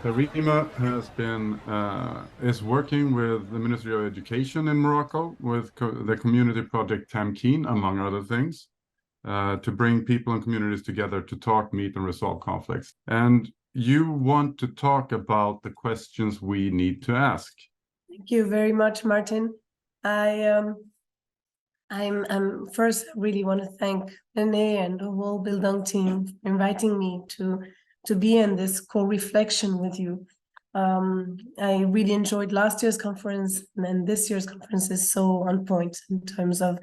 Karima is working with the Ministry of Education in Morocco with the community project Tamkeen, among other things, to bring people and communities together to talk, meet, and resolve conflicts. And you want to talk about the questions we need to ask. Thank you very much, Martin. I'm first really want to thank René and the whole Bildung team for inviting me to be in this co-reflection with you. I really enjoyed last year's conference, and this year's conference is so on point in terms of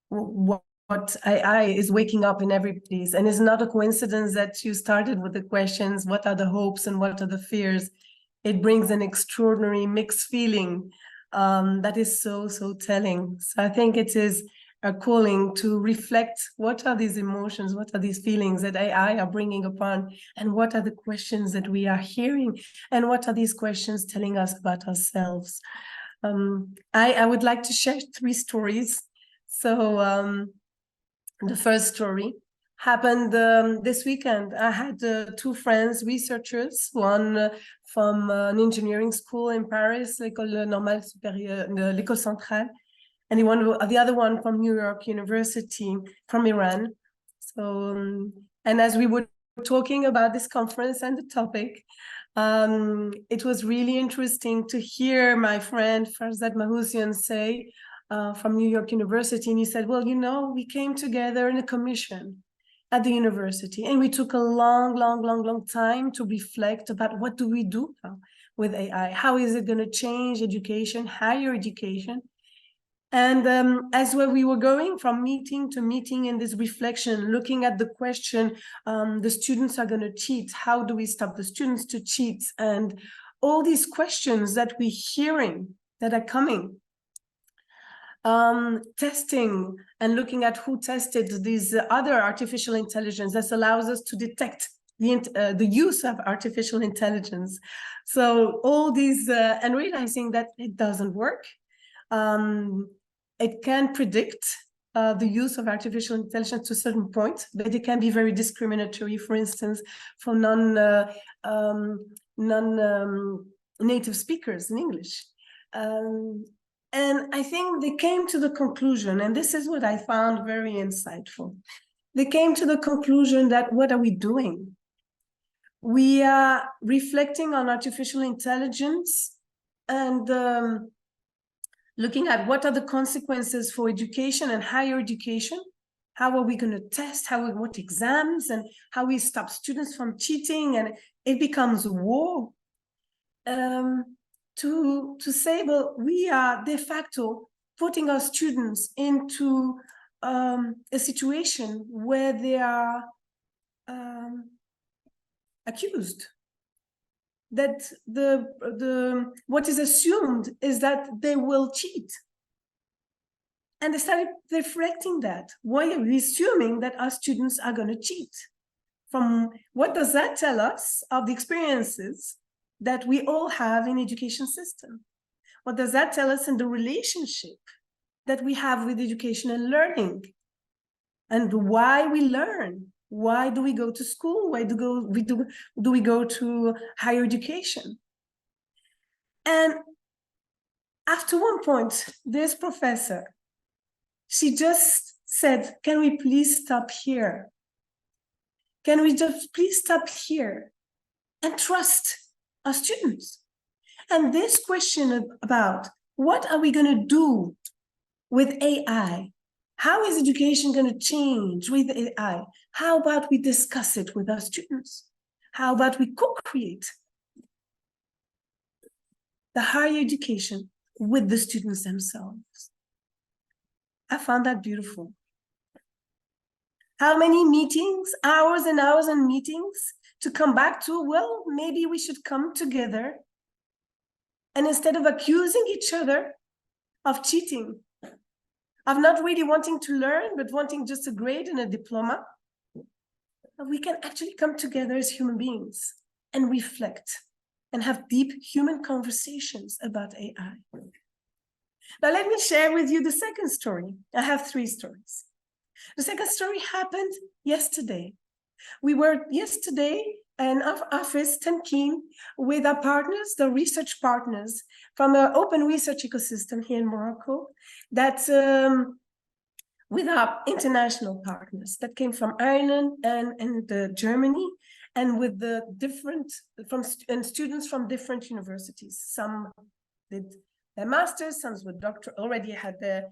what AI is waking up in everybody's. And it's not a coincidence that you started with the questions, what are the hopes and what are the fears? It brings an extraordinary mixed feeling that is so telling. So I think it is a calling to reflect what are these emotions, what are these feelings that AI are bringing upon, and what are the questions that we are hearing, and what are these questions telling us about ourselves. I would like to share 3 stories. So the first story happened this weekend. I had 2 friends, researchers, one from an engineering school in Paris, l'École Normale Supérieure, l'École Centrale, and the other one from New York University, from Iran. So, and as we were talking about this conference and the topic, it was really interesting to hear my friend Farzad Mahusian say from New York University, and he said, well, you know, we came together in a commission at the university, and we took a long time to reflect about what do we do now with AI? How is it going to change education, higher education? And as we were going from meeting to meeting in this reflection, looking at the question, the students are going to cheat. How do we stop the students to cheat? And all these questions that we're hearing that are coming. Testing and looking at who tested these other artificial intelligence that allows us to detect the use of artificial intelligence. So all these, and realizing that it doesn't work. It can predict the use of artificial intelligence to a certain point, but it can be very discriminatory, for instance, for non-native speakers in English. And I think they came to the conclusion, and this is what I found very insightful. They came to the conclusion that what are we doing? We are reflecting on artificial intelligence and looking at what are the consequences for education and higher education. How are we going to test? What exams, and how we stop students from cheating? And it becomes a war. To say, well, we are de facto putting our students into a situation where they are accused. That what is assumed is that they will cheat. And they started reflecting that. Why are we assuming that our students are going to cheat? From what does that tell us of the experiences that we all have in education system? What does that tell us in the relationship that we have with education and learning? And why we learn? Why do we go to school? Why do we go to higher education? And after one point, this professor, she just said, can we please stop here? Can we just please stop here and trust our students? And this question about what are we going to do with AI? How is education going to change with AI? How about we discuss it with our students? How about we co-create the higher education with the students themselves? I found that beautiful. How many meetings, hours and hours and meetings to come back to, well, maybe we should come together, and instead of accusing each other of cheating, of not really wanting to learn, but wanting just a grade and a diploma, we can actually come together as human beings and reflect and have deep human conversations about AI. Now, let me share with you the second story. I have 3 stories. The second story happened yesterday. We were yesterday an office, Tamkeen, with our partners, the research partners from an open research ecosystem here in Morocco, that with our international partners that came from Ireland and Germany, and with the different students from different universities. Some did their masters, some with already had their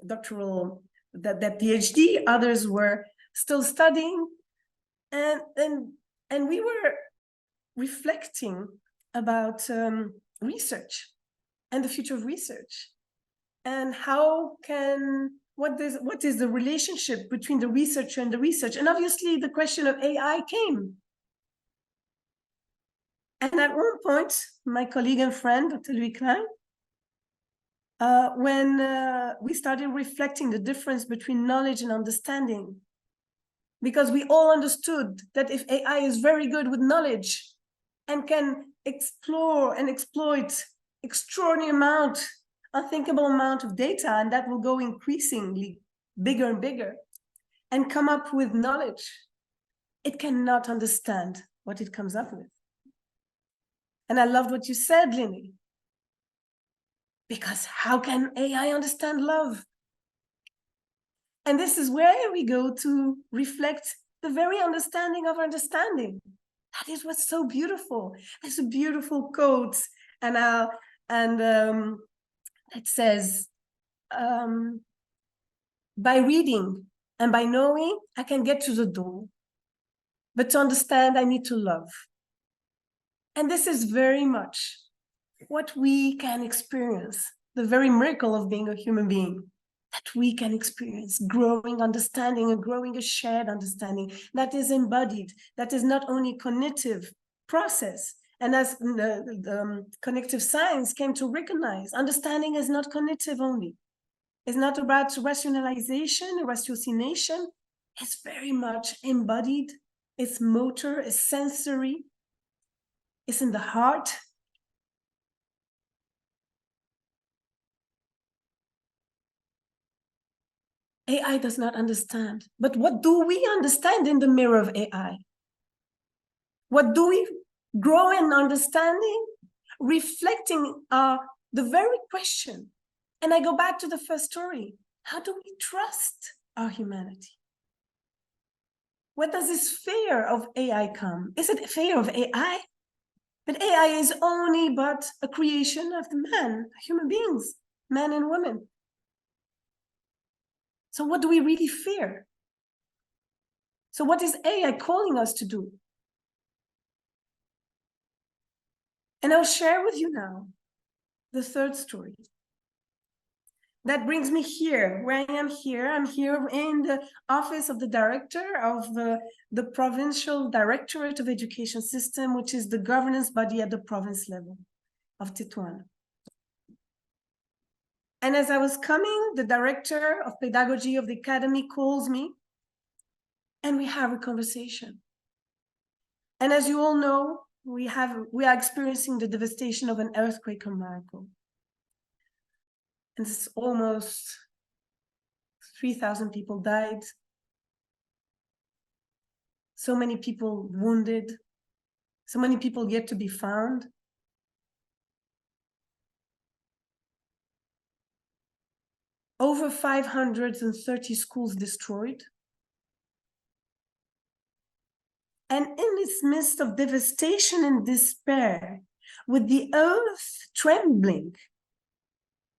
doctoral, their PhD, others were still studying. And we were reflecting about research and the future of research, and what is the relationship between the researcher and the research. And obviously the question of AI came. And at one point, my colleague and friend, Dr. Louis Klein, when we started reflecting the difference between knowledge and understanding, because we all understood that if AI is very good with knowledge and can explore and exploit extraordinary unthinkable amount of data, and that will go increasingly bigger and bigger, and come up with knowledge, it cannot understand what it comes up with. And I loved what you said, Lini, because how can AI understand love? And this is where we go to reflect the very understanding of understanding. That is what's so beautiful. There's a beautiful quote, it says, by reading and by knowing, I can get to the door. But to understand, I need to love. And this is very much what we can experience, the very miracle of being a human being, that we can experience growing understanding and growing a shared understanding that is embodied, that is not only cognitive process. And as the cognitive science came to recognize, understanding is not cognitive only. It's not about rationalization, ratiocination. It's very much embodied. It's motor, it's sensory. It's in the heart. AI does not understand. But what do we understand in the mirror of AI? What do we grow in understanding? Reflecting the very question. And I go back to the first story. How do we trust our humanity? Where does this fear of AI come? Is it fear of AI? But AI is only but a creation of the man, human beings, men and women. So what do we really fear? So what is AI calling us to do? And I'll share with you now the third story. That brings me here, where I am here. I'm here in the office of the director of the Provincial Directorate of Education System, which is the governance body at the province level of Tétouan. And as I was coming, the director of pedagogy of the academy calls me, and we have a conversation. And as you all know, we are experiencing the devastation of an earthquake in Morocco. And it's almost 3,000 people died. So many people wounded. So many people yet to be found. Over 530 schools destroyed. And in this midst of devastation and despair, with the earth trembling,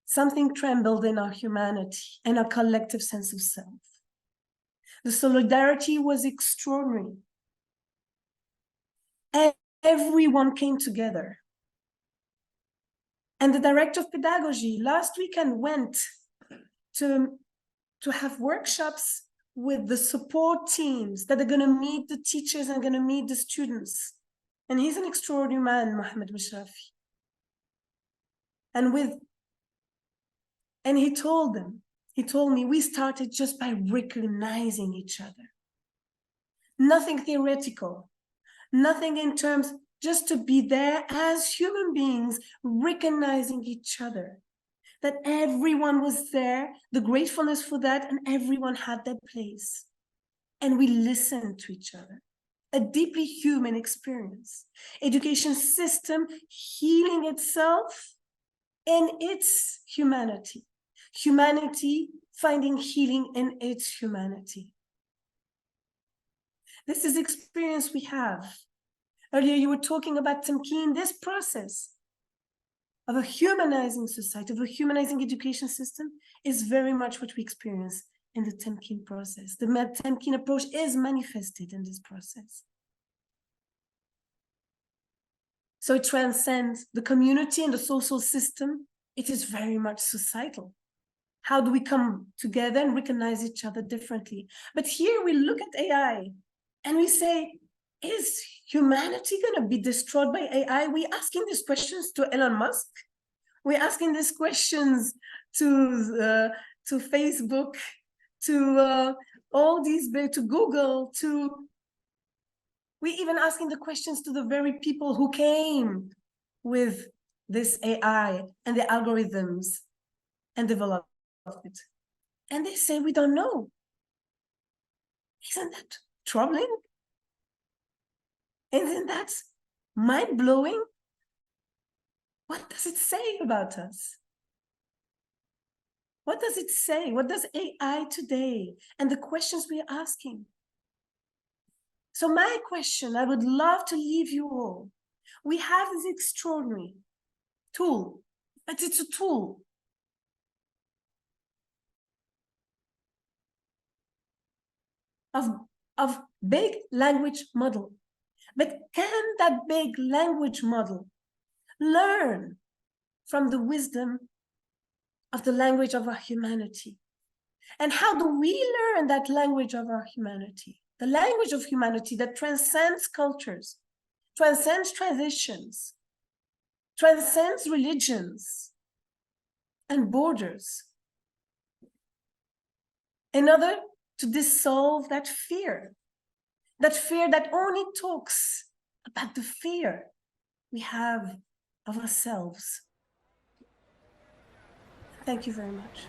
something trembled in our humanity and our collective sense of self. The solidarity was extraordinary. And everyone came together. And the director of pedagogy last weekend went to have workshops with the support teams that are going to meet the teachers and going to meet the students. And he's an extraordinary man, Mohammed Mashrafi. And he told me, we started just by recognizing each other. Nothing theoretical, nothing in terms, just to be there as human beings, recognizing each other. That everyone was there, the gratefulness for that, and everyone had their place. And we listened to each other. a deeply human experience. Education system healing itself in its humanity. Humanity finding healing in its humanity. This is experience we have. Earlier you were talking about Tamkeen, this process of a humanizing society, of a humanizing education system is very much what we experience in the Tamkeen process. The Tamkeen approach is manifested in this process. So it transcends the community and the social system. It is very much societal. How do we come together and recognize each other differently? But here we look at AI and we say, is humanity going to be destroyed by AI? We're asking these questions to Elon Musk. We're asking these questions to Facebook, to all these, to Google, we're even asking the questions to the very people who came with this AI and the algorithms and developed it. And they say, we don't know. Isn't that troubling? Isn't that mind-blowing? What does it say about us? What does it say? What does AI today? And the questions we're asking. So my question, I would love to leave you all. We have this extraordinary tool, but it's a tool. Of big language model. But can that big language model learn from the wisdom of the language of our humanity? And how do we learn that language of our humanity? The language of humanity that transcends cultures, transcends traditions, transcends religions and borders, in order to dissolve that fear that only talks about the fear we have of ourselves. Thank you very much.